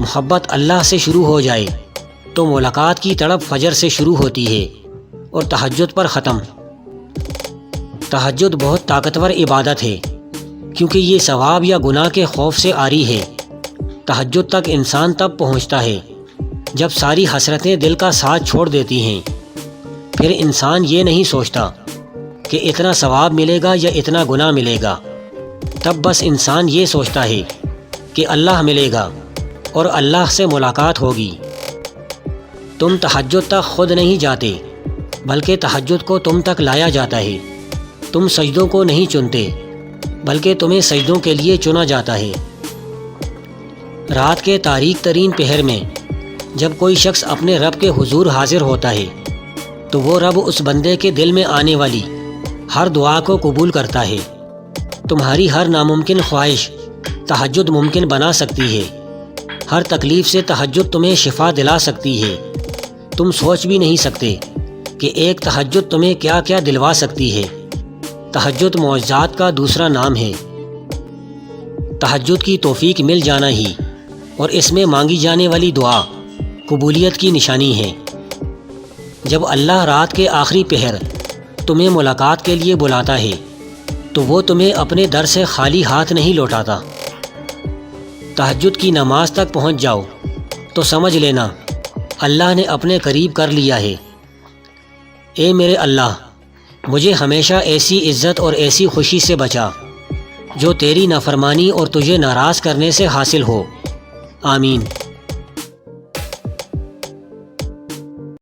محبت اللہ سے شروع ہو جائے تو ملاقات کی تڑپ فجر سے شروع ہوتی ہے اور تہجد پر ختم۔ تہجد بہت طاقتور عبادت ہے کیونکہ یہ ثواب یا گناہ کے خوف سے عاری ہے۔ تہجد تک انسان تب پہنچتا ہے جب ساری حسرتیں دل کا ساتھ چھوڑ دیتی ہیں۔ پھر انسان یہ نہیں سوچتا کہ اتنا ثواب ملے گا یا اتنا گناہ ملے گا، تب بس انسان یہ سوچتا ہے کہ اللہ ملے گا اور اللہ سے ملاقات ہوگی۔ تم تہجد تک خود نہیں جاتے بلکہ تہجد کو تم تک لایا جاتا ہے۔ تم سجدوں کو نہیں چنتے بلکہ تمہیں سجدوں کے لیے چنا جاتا ہے۔ رات کے تاریک ترین پہر میں جب کوئی شخص اپنے رب کے حضور حاضر ہوتا ہے تو وہ رب اس بندے کے دل میں آنے والی ہر دعا کو قبول کرتا ہے۔ تمہاری ہر ناممکن خواہش تہجد ممکن بنا سکتی ہے۔ ہر تکلیف سے تہجد تمہیں شفا دلا سکتی ہے۔ تم سوچ بھی نہیں سکتے کہ ایک تہجد تمہیں کیا کیا دلوا سکتی ہے۔ تہجد معجزات کا دوسرا نام ہے۔ تہجد کی توفیق مل جانا ہی اور اس میں مانگی جانے والی دعا قبولیت کی نشانی ہے۔ جب اللہ رات کے آخری پہر تمہیں ملاقات کے لیے بلاتا ہے تو وہ تمہیں اپنے در سے خالی ہاتھ نہیں لوٹاتا۔ تہجد کی نماز تک پہنچ جاؤ تو سمجھ لینا اللہ نے اپنے قریب کر لیا ہے۔ اے میرے اللہ، مجھے ہمیشہ ایسی عزت اور ایسی خوشی سے بچا جو تیری نافرمانی اور تجھے ناراض کرنے سے حاصل ہو۔ آمین۔